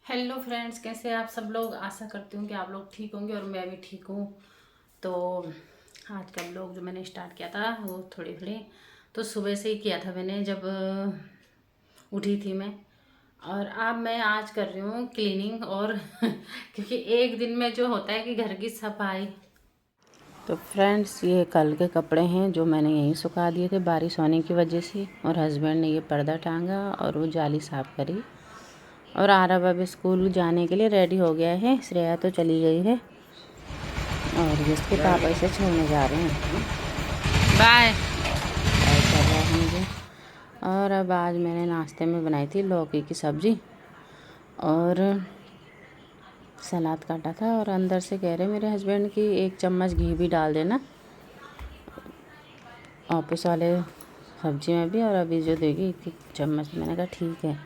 Hello friends, कैसे हैं आप सब लोग। आशा करती हूँ कि आप लोग ठीक होंगे और मैं भी ठीक हूँ। तो आज का ब्लॉग जो मैंने स्टार्ट किया था वो थोड़ी थोड़ी तो सुबह से ही किया था मैंने, जब उठी थी मैं। और अब मैं आज कर रही हूँ क्लीनिंग और क्योंकि एक दिन में जो होता है कि घर की सफाई। तो फ्रेंड्स, ये कल के कपड़े हैं जो मैंने यहीं सुखा दिए थे बारिश होने की वजह से, और हस्बैंड ने ये पर्दा टांगा और वो जाली साफ़ करी। और आरव अब स्कूल जाने के लिए रेडी हो गया है। श्रेया तो चली गई है और इसके पापा इसे छोड़ने जा रहे हैं। बाय बाय कर रहा है मुझे। और अब आज मैंने नाश्ते में बनाई थी लौकी की सब्ज़ी और सलाद काटा था। और अंदर से कह रहे मेरे हस्बैंड की 1 चम्मच घी भी डाल देना ऑफिस वाले सब्जी में भी, और अभी जो देगी 1 चम्मच। मैंने कहा ठीक है।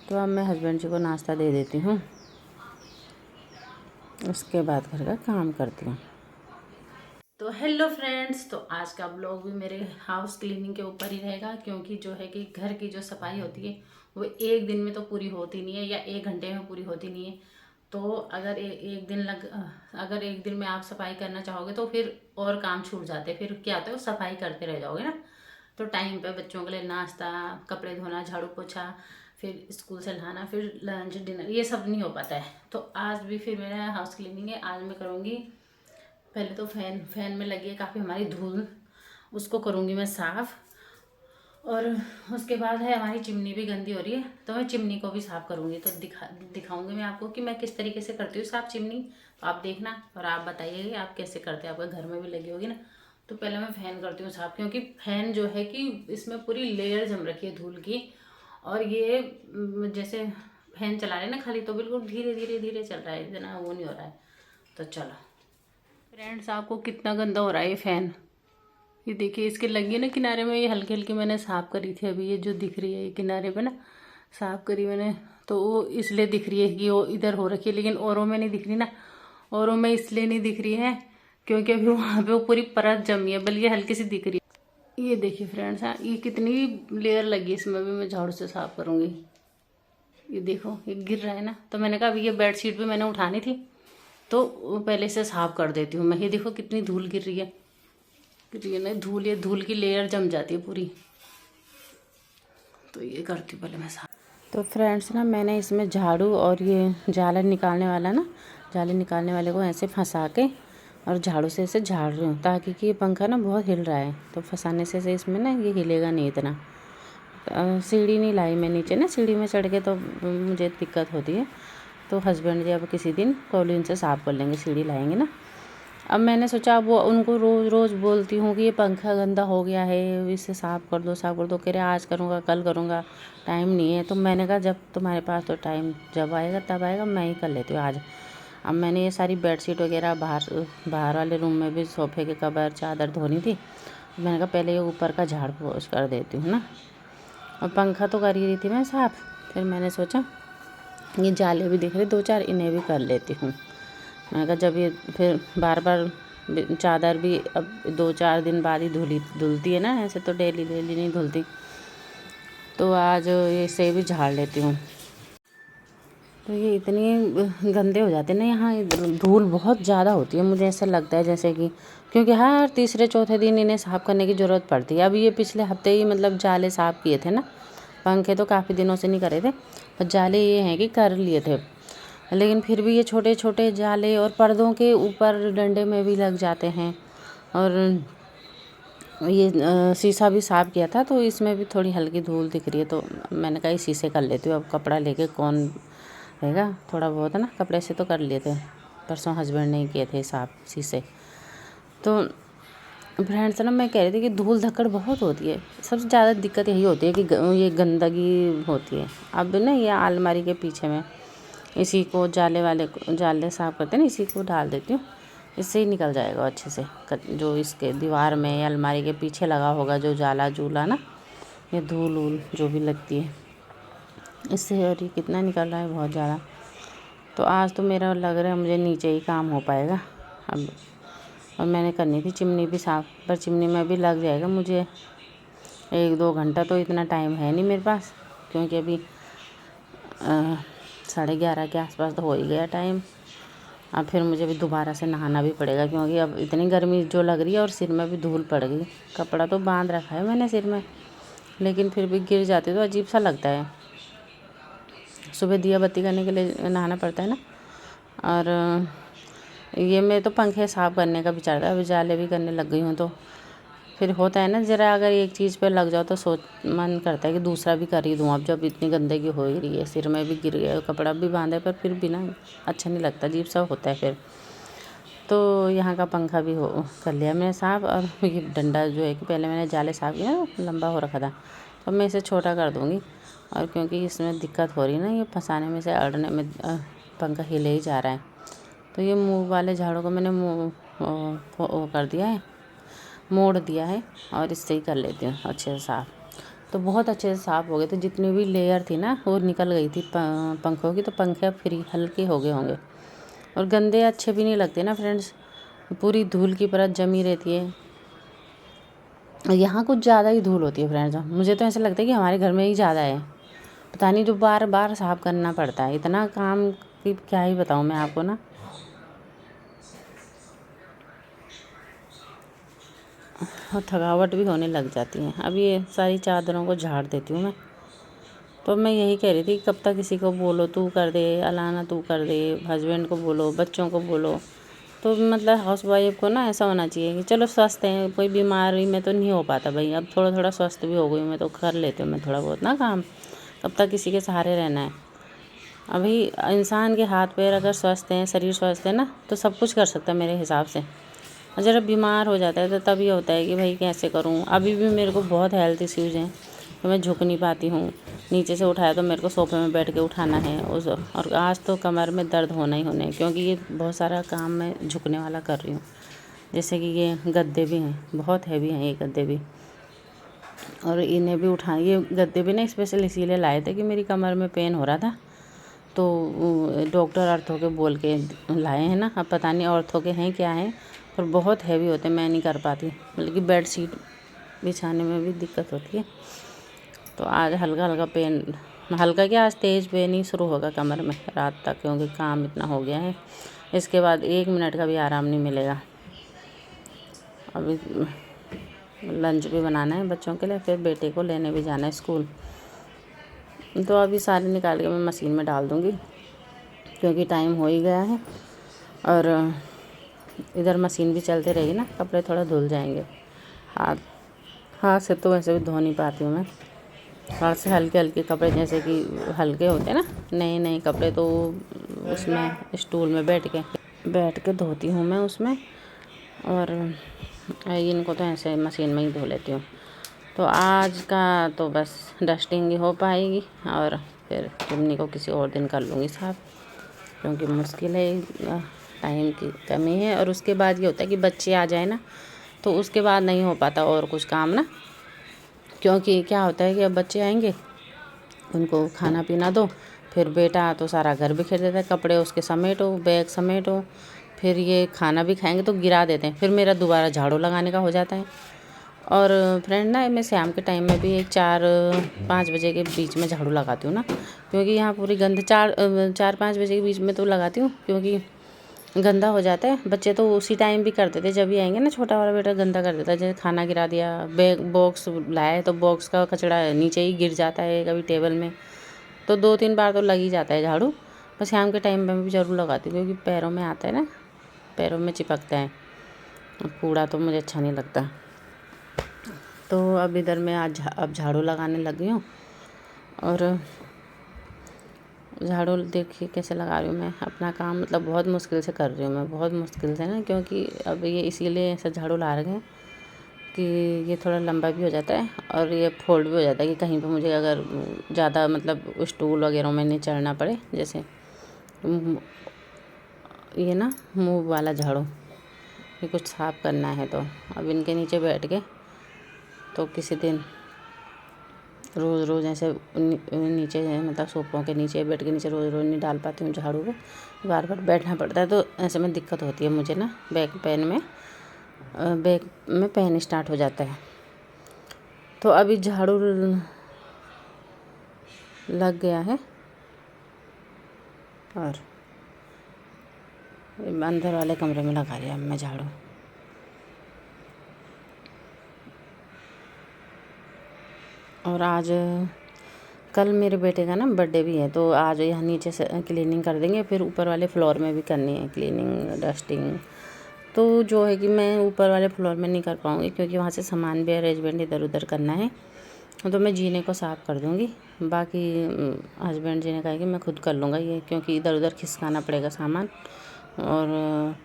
तो अब मैं हस्बैंड जी को नाश्ता दे देती हूँ, उसके बाद घर का काम करती हूँ। तो हेलो फ्रेंड्स, तो आज का ब्लॉग भी मेरे हाउस क्लीनिंग के ऊपर ही रहेगा, क्योंकि जो है कि घर की जो सफाई होती है वो एक दिन में तो पूरी होती नहीं है या 1 घंटे में पूरी होती नहीं है। तो अगर अगर एक दिन में आप सफाई करना चाहोगे तो फिर और काम छूट जाते हैं। फिर क्या होता है, वो सफाई करते रह जाओगे ना। तो टाइम पे बच्चों के लिए नाश्ता, कपड़े धोना, झाड़ू पोछा, फिर स्कूल से लाना, फिर लंच डिनर, ये सब नहीं हो पाता है। तो आज भी फिर मेरा हाउस क्लीनिंग है। आज मैं करूँगी, पहले तो फैन में लगी है काफ़ी हमारी धूल, उसको करूँगी मैं साफ़। और उसके बाद है हमारी चिमनी भी गंदी हो रही है, तो मैं चिमनी को भी साफ़ करूँगी। तो दिखाऊँगी मैं आपको कि मैं किस तरीके से करती हूँ साफ़ चिमनी। तो आप देखना और आप बताइए आप कैसे करते हैं, आपके घर में भी लगी होगी ना। तो पहले मैं फ़ैन करती हूँ साफ़, क्योंकि फ़ैन जो है कि इसमें पूरी लेयर जम रखी है धूल की। और ये जैसे फ़ैन चला रहे हैं ना खाली, तो बिल्कुल धीरे धीरे धीरे चल रहा है, इतना वो नहीं हो रहा है। तो चलो फ्रेंड्स, आपको कितना गंदा हो रहा है ये फ़ैन। ये देखिए, इसके लगी है ना किनारे में, ये हल्की हल्की मैंने साफ़ करी थी। अभी ये जो दिख रही है ये किनारे पे ना साफ़ करी मैंने, तो वो इसलिए दिख रही है कि वो इधर हो रखी है, लेकिन औरों में नहीं दिख रही ना। औरों में इसलिए नहीं दिख रही है क्योंकि अभी वहाँ पे वो पूरी परत जमी है, बल्कि हल्की सी दिख रही है। ये देखिए फ्रेंड्स, हाँ ये कितनी लेयर लगी है, इसमें भी मैं झाड़ू से साफ़ करूँगी। ये देखो ये गिर रहा है ना, तो मैंने कहा अभी ये बेडशीट भी मैंने उठानी थी, तो पहले से साफ़ कर देती हूँ मैं। ये देखो कितनी धूल गिर रही है, ये ना धूल, ये धूल की लेयर जम जाती है पूरी। तो ये करती हूँ पहले मैं साफ। तो फ्रेंड्स ना, मैंने इसमें झाड़ू और ये जाले निकालने वाला ना, जाले निकालने वाले को ऐसे फंसा के और झाड़ू से इसे झाड़ रही हूँ, ताकि कि ये पंखा ना बहुत हिल रहा है, तो फंसाने से इसमें ना ये हिलेगा नहीं इतना। सीढ़ी नहीं लाई मैं नीचे ना, सीढ़ी में चढ़ के तो मुझे दिक्कत होती है। तो हस्बैंड जी अब किसी दिन कॉलिन से साफ़ कर लेंगे, सीढ़ी लाएंगे ना। अब मैंने सोचा, अब वो उनको रोज़ रोज़ बोलती हूँ कि ये पंखा गंदा हो गया है, इसे साफ़ कर दो साफ़ कर दो। कह रहे आज करूँगा कल करूँगा, टाइम नहीं है। तो मैंने कहा जब तुम्हारे पास तो टाइम जब आएगा तब आएगा, मैं ही कर लेती हूँ आज। अब मैंने ये सारी बेडशीट वगैरह बाहर बाहर वाले रूम में भी सोफ़े के कवर चादर धोनी थी। मैंने कहा पहले ये ऊपर का झाड़ पोछ कर देती हूँ ना। और पंखा तो कर ही रही थी मैं साफ़, फिर मैंने सोचा ये जाले भी दिख रहे 2-4, इन्हें भी कर लेती हूँ। मैंने कहा जब ये फिर बार बार चादर भी अब 2-4 दिन बाद ही धुलती है ना, ऐसे तो डेली डेली नहीं धुलती। तो आज इसे भी झाड़ लेती हूँ। तो ये इतनी गंदे हो जाते हैं ना, यहाँ धूल बहुत ज़्यादा होती है। मुझे ऐसा लगता है जैसे कि, क्योंकि हर तीसरे चौथे दिन इन्हें साफ़ करने की ज़रूरत पड़ती है। अब ये पिछले हफ्ते ही मतलब जाले साफ़ किए थे ना, पंखे तो काफ़ी दिनों से नहीं करे थे, पर जाले ये हैं कि कर लिए थे। लेकिन फिर भी ये छोटे छोटे जाले और पर्दों के ऊपर डंडे में भी लग जाते हैं। और ये शीशा भी साफ़ किया था, तो इसमें भी थोड़ी हल्की धूल दिख रही है। तो मैंने कहा इसी से कर लेती हूँ, अब कपड़ा लेके कौन रहेगा। थोड़ा बहुत है ना, कपड़े से तो कर लिए थे, परसों हस्बैंड ने किए थे साफ़ शीशे। तो फ्रेंड्स ना, मैं कह रही थी कि धूल धक्कड़ बहुत होती है। सबसे ज़्यादा दिक्कत यही होती है कि ये गंदगी होती है। अब ना ये अलमारी के पीछे में इसी को जाले साफ़ करते हैं ना, इसी को डाल देती हूँ, इससे ही निकल जाएगा अच्छे से। जो इसके दीवार में या अलमारी के पीछे लगा होगा जो जाला जूला ना, ये धूल वूल जो भी लगती है इससे। और ये कितना निकल रहा है, बहुत ज़्यादा। तो आज तो मेरा लग रहा है मुझे नीचे ही काम हो पाएगा अब। और मैंने करनी थी चिमनी भी साफ़, पर चिमनी में भी लग जाएगा मुझे 1-2 घंटा, तो इतना टाइम है नहीं मेरे पास, क्योंकि अभी 11:30 के आसपास तो हो ही गया टाइम। अब फिर मुझे भी दोबारा से नहाना भी पड़ेगा, क्योंकि अब इतनी गर्मी जो लग रही है और सिर में भी धूल पड़ गई। कपड़ा तो बांध रखा है मैंने सिर में, लेकिन फिर भी गिर जाती तो अजीब सा लगता है। सुबह दिया बत्ती करने के लिए नहाना पड़ता है ना। और ये मैं तो पंखे साफ़ करने का विचार था, अभी जाले भी करने लग गई हूँ। तो फिर होता है ना, ज़रा अगर एक चीज़ पे लग जाओ तो मन करता है कि दूसरा भी कर ही दूँ। अब जब इतनी गंदगी हो ही रही है, सिर में भी गिर गया, कपड़ा भी बांधा है, पर फिर भी ना अच्छा नहीं लगता, अजीब सा होता है फिर। तो यहाँ का पंखा भी कर लिया मैंने साफ़। और ये डंडा जो है कि पहले मैंने जाले साफ़ किया ना, लंबा हो रखा था, तो मैं इसे छोटा कर दूँगी। और क्योंकि इसमें दिक्कत हो रही है ना, ये फंसाने में से अड़ने में पंखा हिले ही जा रहा है। तो ये मुँह वाले झाड़ों को मैंने कर दिया है, मोड़ दिया है, और इससे ही कर लेती हूँ अच्छे से साफ़। तो बहुत अच्छे से साफ़ हो गए। तो जितनी भी लेयर थी ना वो निकल गई थी पंखों की। तो पंखे अब फ्री हल्के हो गए होंगे, और गंदे अच्छे भी नहीं लगते ना फ्रेंड्स, पूरी धूल की परत जमी रहती है। यहाँ कुछ ज़्यादा ही धूल होती है फ्रेंड्स, मुझे तो ऐसा लगता है कि हमारे घर में ही ज़्यादा है, पता नहीं, जो बार बार साफ़ करना पड़ता है, इतना काम की क्या ही बताऊँ मैं आपको ना। और थकावट भी होने लग जाती है। अब ये सारी चादरों को झाड़ देती हूँ मैं। तो मैं यही कह रही थी, कब तक किसी को बोलो तू कर दे, अलाना तू कर दे, हस्बैंड को बोलो, बच्चों को बोलो। तो मतलब हाउस वाइफ को ना ऐसा होना चाहिए कि चलो स्वस्थ हैं, कोई बीमारी में तो नहीं हो पाता भाई, अब थोड़ा थोड़ा स्वस्थ भी हो गई मैं तो कर लेती हूँ मैं थोड़ा बहुत ना काम। कब तक किसी के सहारे रहना है। अभी इंसान के हाथ पैर अगर स्वस्थ हैं, शरीर स्वस्थ है ना, तो सब कुछ कर सकता है मेरे हिसाब से। और जब बीमार हो जाता है तो तब ये होता है कि भाई कैसे करूँ। अभी भी मेरे को बहुत हेल्थ इश्यूज़ हैं, तो मैं झुक नहीं पाती हूँ। नीचे से उठाया तो मेरे को सोफे में बैठ के उठाना है और आज तो कमर में दर्द होना ही होना है, क्योंकि ये बहुत सारा काम मैं झुकने वाला कर रही हूँ। जैसे कि ये गद्दे भी हैं, बहुत हैवी हैं ये गद्दे भी, और इन्हें भी ये गद्दे भी ना स्पेशल इसीलिए लाए थे कि मेरी कमर में पेन हो रहा था। तो डॉक्टर ऑर्थो के बोल के लाए हैं ना, अब पता नहीं ऑर्थो के हैं क्या हैं, पर बहुत हैवी होते हैं, मैं नहीं कर पाती, बल्कि बेड शीट बिछाने में भी दिक्कत होती है। तो आज हल्का हल्का पेन, हल्का क्या, आज तेज़ पेन ही शुरू होगा कमर में रात तक, क्योंकि काम इतना हो गया है। इसके बाद 1 मिनट का भी आराम नहीं मिलेगा। अभी लंच भी बनाना है बच्चों के लिए, फिर बेटे को लेने भी जाना है स्कूल। तो अभी सारे निकाल के मैं मशीन में डाल दूँगी, क्योंकि टाइम हो ही गया है। और इधर मशीन भी चलते रहेगी ना, कपड़े थोड़ा धुल जाएंगे। हाथ से तो वैसे भी धो नहीं पाती हूँ मैं, हाथ से हल्के हल्के कपड़े, जैसे कि हल्के होते हैं ना नए नए कपड़े, तो उसमें स्टूल में बैठ के धोती हूँ मैं उसमें। और इनको तो ऐसे मशीन में ही धो लेती हूँ। तो आज का तो बस डस्टिंग ही हो पाएगी, और फिर चिमनी को किसी और दिन कर लूँगी साफ़, क्योंकि मुश्किल है, टाइम की कमी है। और उसके बाद ये होता है कि बच्चे आ जाए ना, तो उसके बाद नहीं हो पाता और कुछ काम ना, क्योंकि क्या होता है कि अब बच्चे आएंगे, उनको खाना पीना दो, फिर बेटा तो सारा घर बिखेर देता है, कपड़े उसके समेटो, बैग समेटो, फिर ये खाना भी खाएंगे तो गिरा देते हैं, फिर मेरा दोबारा झाड़ू लगाने का हो जाता है। और फ्रेंड ना, मैं शाम के टाइम में भी 4-5 बजे के बीच में झाड़ू लगाती हूँ ना, क्योंकि यहाँ पूरी गंद 4-5 बजे के बीच में तो लगाती हूँ, क्योंकि गंदा हो जाता है। बच्चे तो उसी टाइम भी करते थे, जब भी आएंगे ना, छोटा वाला बेटा गंदा कर देता है, जैसे खाना गिरा दिया, बैग बॉक्स लाया है तो बॉक्स का कचरा नीचे ही गिर जाता है कभी टेबल में, तो 2-3 बार तो लग ही जाता है झाड़ू। बस शाम के टाइम में भी ज़रूर लगाती हूँ, क्योंकि पैरों में आता है ना, पैरों में चिपकता है कूड़ा, तो मुझे अच्छा नहीं लगता। तो अब इधर मैं अब झाड़ू लगाने लगी हूँ, और झाड़ू देखिए कैसे लगा रही हूँ मैं अपना काम, मतलब बहुत मुश्किल से कर रही हूँ मैं, बहुत मुश्किल से ना, क्योंकि अब ये इसीलिए ऐसा झाड़ू ला रहे हैं कि ये थोड़ा लंबा भी हो जाता है, और ये फोल्ड भी हो जाता है कि कहीं पे मुझे अगर ज़्यादा मतलब स्टूल वगैरह में नहीं चढ़ना पड़े। जैसे ये ना मुँह वाला झाड़ू, ये कुछ साफ़ करना है, तो अब इनके नीचे बैठ के तो किसी दिन रोज़ रोज़ ऐसे नीचे, मतलब सोफ़ों के नीचे बेड के नीचे रोज़ रोज़ नहीं डाल पाती हूँ झाड़ू को, बार बार बैठना पड़ता है, तो ऐसे में दिक्कत होती है मुझे ना, बैक में पेन स्टार्ट हो जाता है। तो अभी झाड़ू लग गया है, और अंदर वाले कमरे में लगा लिया मैं झाड़ू। और आज कल मेरे बेटे का ना बर्थडे भी है, तो आज यहाँ नीचे से क्लीनिंग कर देंगे, फिर ऊपर वाले फ्लोर में भी करनी है क्लीनिंग डस्टिंग। तो जो है कि मैं ऊपर वाले फ्लोर में नहीं कर पाऊँगी क्योंकि वहाँ से सामान भी अरेंजमेंट इधर उधर करना है, तो मैं जीने को साफ़ कर दूँगी। बाकी हस्बैंड जी ने कहा कि मैं खुद कर लूँगा ये, क्योंकि इधर उधर खिसकाना पड़ेगा सामान, और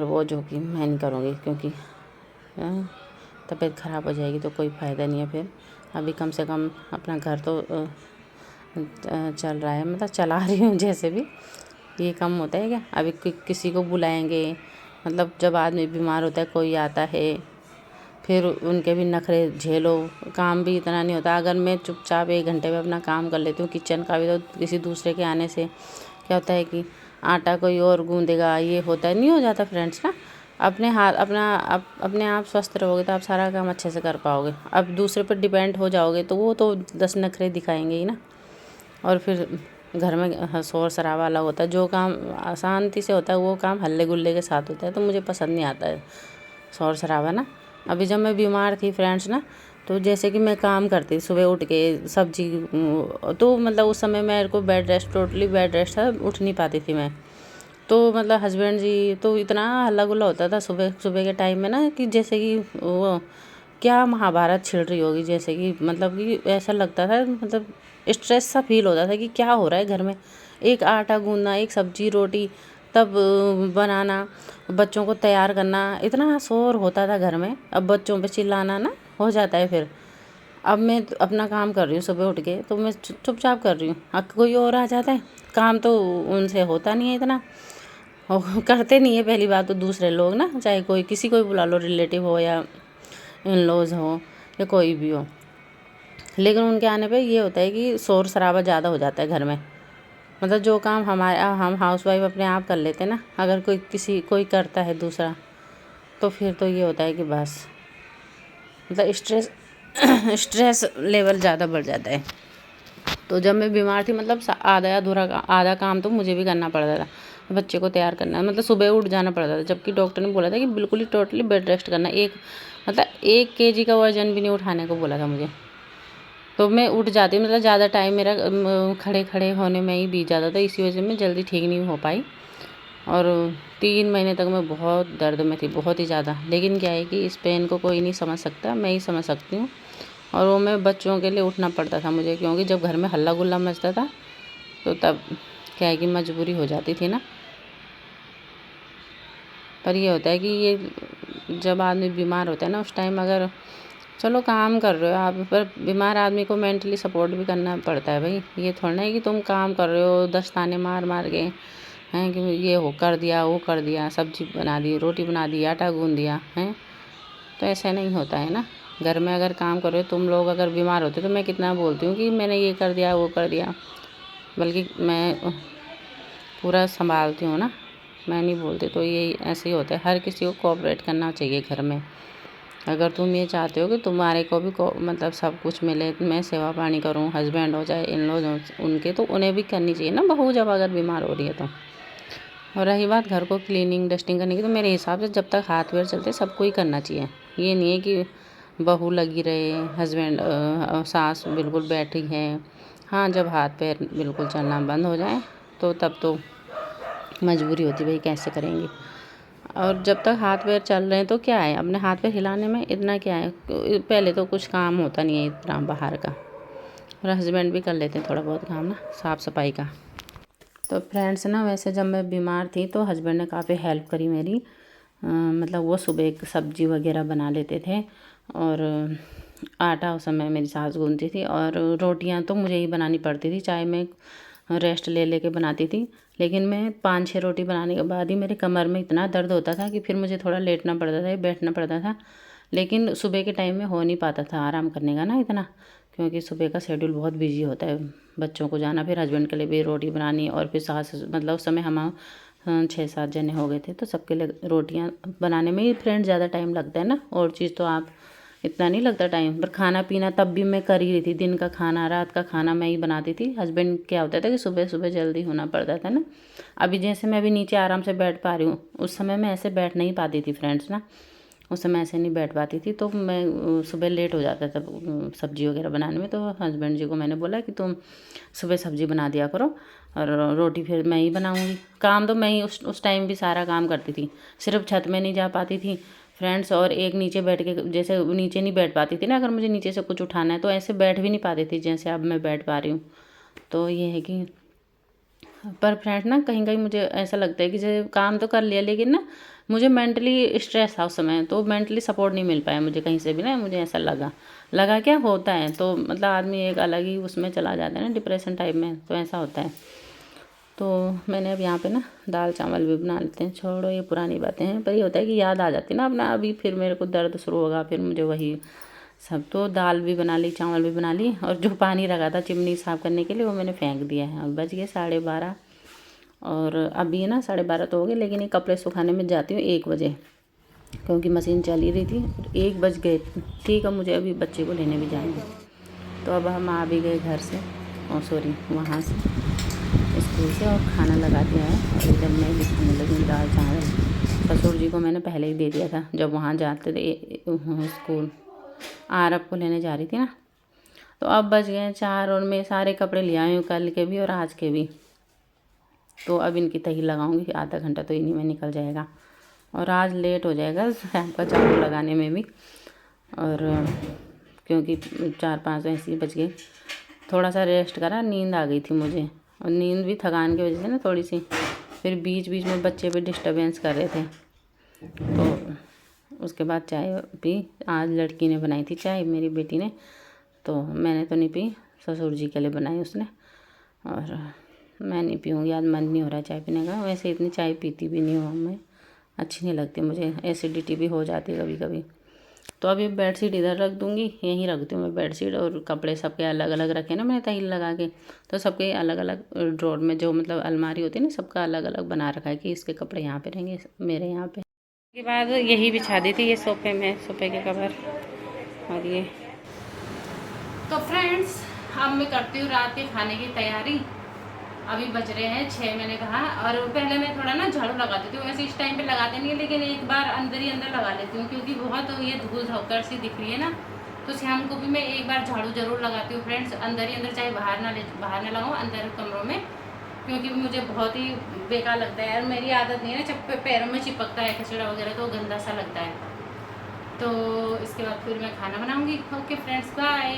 वो जो कि मैं नहीं करूँगी क्योंकि तबीयत ख़राब हो जाएगी तो कोई फ़ायदा नहीं है फिर। अभी कम से कम अपना घर तो चल रहा है, मतलब चला रही हूँ जैसे भी। ये कम होता है क्या? अभी किसी को बुलाएंगे, मतलब जब आदमी बीमार होता है कोई आता है, फिर उनके भी नखरे झेलो, काम भी इतना नहीं होता। अगर मैं चुपचाप 1 घंटे में अपना काम कर लेती हूँ किचन का भी, तो किसी दूसरे के आने से क्या होता है कि आटा कोई और गूँधेगा, ये होता है, नहीं हो जाता फ्रेंड्स ना। अपने हाथ अपने आप स्वस्थ रहोगे तो आप सारा काम अच्छे से कर पाओगे। अब दूसरे पर डिपेंड हो जाओगे तो वो तो 10 नखरे दिखाएंगे ही ना, और फिर घर में शोर शराबा अलग होता है। जो काम शांति से होता है वो काम हल्ले गुल्ले के साथ होता है, तो मुझे पसंद नहीं आता है शोर शराबा ना। अभी जब मैं बीमार थी फ्रेंड्स ना, तो जैसे कि मैं काम करती सुबह उठ के सब्जी, तो मतलब उस समय मेरे को bed rest, totally bed rest था, उठ नहीं पाती थी मैं। तो मतलब हस्बैंड जी तो इतना हल्ला गुल्ला होता था सुबह सुबह के टाइम में ना, कि जैसे कि वो क्या महाभारत छिड़ रही होगी, जैसे कि मतलब कि ऐसा लगता था, मतलब स्ट्रेस सा फील होता था कि क्या हो रहा है घर में। एक आटा गूंदना, एक सब्जी रोटी तब बनाना, बच्चों को तैयार करना, इतना शोर होता था घर में। अब बच्चों पे चिल्लाना ना हो जाता है फिर। अब मैं अपना काम कर रही हूँ सुबह उठ के, तो मैं चुपचाप कर रही हूँ। अब कोई और आ जाता है, काम तो उनसे होता नहीं है इतना, करते नहीं है पहली बात तो दूसरे लोग ना, चाहे कोई किसी को भी बुला लो, रिलेटिव हो या इन लॉज हो या कोई भी हो। लेकिन उनके आने पे ये होता है कि शोर शराबा ज़्यादा हो जाता है घर में। मतलब जो काम हम हाउसवाइफ अपने आप कर लेते ना, अगर कोई करता है दूसरा, तो फिर तो ये होता है कि बस मतलब स्ट्रेस लेवल ज़्यादा बढ़ जाता है। तो जब मैं बीमार थी, मतलब आधा काम तो मुझे भी करना पड़ता था। बच्चे को तैयार करना, मतलब सुबह उठ जाना पड़ता था, जबकि डॉक्टर ने बोला था कि बिल्कुल ही टोटली बेड रेस्ट करना। 1 केजी का वजन भी नहीं उठाने को बोला था मुझे। तो मैं उठ जाती, मतलब ज़्यादा टाइम मेरा खड़े खड़े होने में ही बीत जाता था, इसी वजह से मैं जल्दी ठीक नहीं हो पाई। और 3 महीने तक मैं बहुत दर्द में थी, बहुत ही ज़्यादा। लेकिन क्या है कि इस पेन को कोई नहीं समझ सकता, मैं ही समझ सकती हूँ। और वो मैं बच्चों के लिए उठना पड़ता था मुझे, क्योंकि जब घर में हल्ला गुल्ला मचता था तो तब क्या है कि मजबूरी हो जाती थी ना। पर ये होता है कि ये जब आदमी बीमार होता है ना, उस टाइम अगर चलो काम कर रहे हो आप, पर बीमार आदमी को मेंटली सपोर्ट भी करना पड़ता है भाई। ये थोड़ा ना है कि तुम काम कर रहे हो 10 ताने मार मार के हैं कि ये हो कर दिया, वो कर दिया, सब्जी बना दी, रोटी बना दी, आटा गूंद दिया हैं, तो ऐसा नहीं होता है ना। घर में अगर काम कर रहे हो तुम लोग, अगर बीमार होते तो मैं कितना बोलती हूँ कि मैंने ये कर दिया वो कर दिया, बल्कि मैं पूरा संभालती हूँ ना, मैं नहीं बोलती। तो ये ऐसे ही होता है, हर किसी को कोऑपरेट करना चाहिए घर में। अगर तुम ये चाहते हो कि तुम्हारे को भी मतलब सब कुछ मिले, मैं सेवा पानी करूँ, हस्बैंड हो चाहे इन लॉज हो उनके, तो उन्हें भी करनी चाहिए ना बहू जब अगर बीमार हो रही है तो। और रही बात घर को क्लीनिंग डस्टिंग करने की, तो मेरे हिसाब से जब तक हाथ पैर चलते सबको ही करना चाहिए। ये नहीं है कि बहू लगी रहे, हस्बैंड सास बिल्कुल बैठी है। हाँ, जब हाथ पैर बिल्कुल चलना बंद हो जाए तो तब तो मजबूरी होती, भाई कैसे करेंगे। और जब तक हाथ पैर चल रहे हैं तो क्या है, अपने हाथ पैर हिलाने में इतना क्या है, पहले तो कुछ काम होता नहीं है इतना बाहर का, और हस्बैंड भी कर लेते हैं थोड़ा बहुत काम ना, साफ़ सफाई का। तो फ्रेंड्स ना, वैसे जब मैं बीमार थी तो हस्बैंड ने काफ़ी हेल्प करी मेरी। मतलब वो सुबह एक सब्जी वगैरह बना लेते थे, और आटा उस समय मेरी सास गूंथती थी, और रोटियां तो मुझे ही बनानी पड़ती थी, चाहे मैं रेस्ट ले लेके बनाती थी। लेकिन मैं 5-6 रोटी बनाने के बाद ही मेरे कमर में इतना दर्द होता था कि फिर मुझे थोड़ा लेटना पड़ता था, बैठना पड़ता था। लेकिन सुबह के टाइम में हो नहीं पाता था आराम करने का ना इतना, क्योंकि सुबह का शेड्यूल बहुत बिजी होता है, बच्चों को जाना, फिर हस्बैंड के लिए भी रोटी बनानी, और फिर सास, मतलब उस समय हम 6-7 जने हो गए थे, तो सबके लिए रोटियां बनाने में ही फ्रेंड ज़्यादा टाइम लगता है ना, और चीज़ तो आप इतना नहीं लगता टाइम। पर खाना पीना तब भी मैं कर ही रही थी, दिन का खाना रात का खाना मैं ही बनाती थी। हस्बैंड क्या होता था कि सुबह सुबह जल्दी होना पड़ता था ना। अभी जैसे मैं अभी नीचे आराम से बैठ पा रही हूँ, उस समय मैं ऐसे बैठ नहीं पाती थी फ्रेंड्स ना, उस समय ऐसे नहीं बैठ पाती थी। तो मैं सुबह लेट हो जाता था सब्जी वगैरह बनाने में। तो हस्बैंड जी को मैंने बोला कि तुम सुबह सब्जी बना दिया करो और रोटी फिर मैं ही बनाऊंगी। काम तो मैं ही उस टाइम भी सारा काम करती थी, सिर्फ छत में नहीं जा पाती थी फ्रेंड्स। और एक नीचे बैठ के, जैसे नीचे नहीं बैठ पाती थी ना, अगर मुझे नीचे से कुछ उठाना है तो ऐसे बैठ भी नहीं पाती थी जैसे अब मैं बैठ पा रही हूँ। तो ये है कि पर फ्रेंड्स ना, कहीं कहीं मुझे ऐसा लगता है कि जैसे काम तो कर लिया, लेकिन ना मुझे मेंटली स्ट्रेस था उस समय, तो मेंटली सपोर्ट नहीं मिल पाया मुझे कहीं से भी ना। मुझे ऐसा लगा क्या होता है, तो मतलब आदमी एक अलग ही उसमें चला जाता है ना, डिप्रेशन टाइप में, तो ऐसा होता है। तो मैंने अब यहाँ पे ना दाल चावल भी बना लेते हैं। छोड़ो ये पुरानी बातें हैं, पर ये होता है कि याद आ जाती है ना अपना, अभी फिर मेरे को दर्द शुरू होगा, फिर मुझे वही सब। तो दाल भी बना ली, चावल भी बना ली, और जो पानी रखा था चिमनी साफ़ करने के लिए वो मैंने फेंक दिया है। अब बज गए 12:30, और अभी है ना 12:30 तो हो गए, लेकिन ये कपड़े सुखाने में जाती हूँ 1 बजे, क्योंकि मशीन चल ही रही थी। 1 बज गए, ठीक है, मुझे अभी बच्चे को लेने भी जाएंगे। तो अब हम आ भी गए घर से, और सॉरी वहाँ से स्कूल से, और खाना लगा दिया है। और इधर मैं भी खाने लगी दाल चावल। ससुर जी को मैंने पहले ही दे दिया था जब वहाँ जाते थे स्कूल, आरब को लेने जा रही थी ना। तो अब बज गए 4, और मैं सारे कपड़े ले आई हूँ, कल के भी और आज के भी। तो अब इनकी तही लगाऊंगी, आधा घंटा तो इन्हीं में निकल जाएगा, और आज लेट हो जाएगा शाम का झाड़ू लगाने में भी। और क्योंकि 4-5 ऐसे ही बज गए। थोड़ा सा रेस्ट करा, नींद आ गई थी मुझे, और नींद भी थकान की वजह से ना थोड़ी सी। फिर बीच बीच में बच्चे भी डिस्टर्बेंस कर रहे थे, तो उसके बाद चाय पी। आज लड़की ने बनाई थी चाय, मेरी बेटी ने, तो मैंने तो नहीं पी, ससुर जी के लिए बनाई उसने, और मैं नहीं पीऊँगी आज, मन नहीं हो रहा चाय पीने का। वैसे इतनी चाय पीती भी नहीं हूँ मैं, अच्छी नहीं लगती मुझे, एसिडिटी भी हो जाती है कभी कभी। तो अभी बेडशीट इधर रख दूँगी, यहीं रखती हूँ मैं बेडशीट, और कपड़े सबके अलग अलग रखे ना मैंने तहील लगा के, तो सबके अलग अलग ड्रॉर में, जो मतलब अलमारी होती है ना, सबका अलग अलग बना रखा है कि इसके कपड़े यहाँ पे रहेंगे, मेरे यहाँ पे। उसके बाद यही बिछा दी थी ये सोफे में, सोफे के कवर। और ये तो फ्रेंड्स, अब मैं करती हूँ रात के खाने की तैयारी। अभी बज रहे हैं 6, मैंने कहा। और पहले मैं थोड़ा ना झाड़ू लगाती थी, वैसे इस टाइम पे लगाते नहीं है, लेकिन एक बार अंदर ही अंदर लगा लेती हूँ, क्योंकि बहुत ये धूल धोकर सी दिख रही है ना। तो शाम को भी मैं एक बार झाड़ू जरूर लगाती हूँ फ्रेंड्स, अंदर ही अंदर, चाहे बाहर ना लगाऊँ, अंदर कमरों में, क्योंकि मुझे बहुत ही बेकार लगता है यार। मेरी आदत नहीं है ना, जब पैरों में चिपकता है कचड़ा वगैरह तो गंदा सा लगता है। तो इसके बाद फिर मैं खाना बनाऊँगी। Okay friends, bye.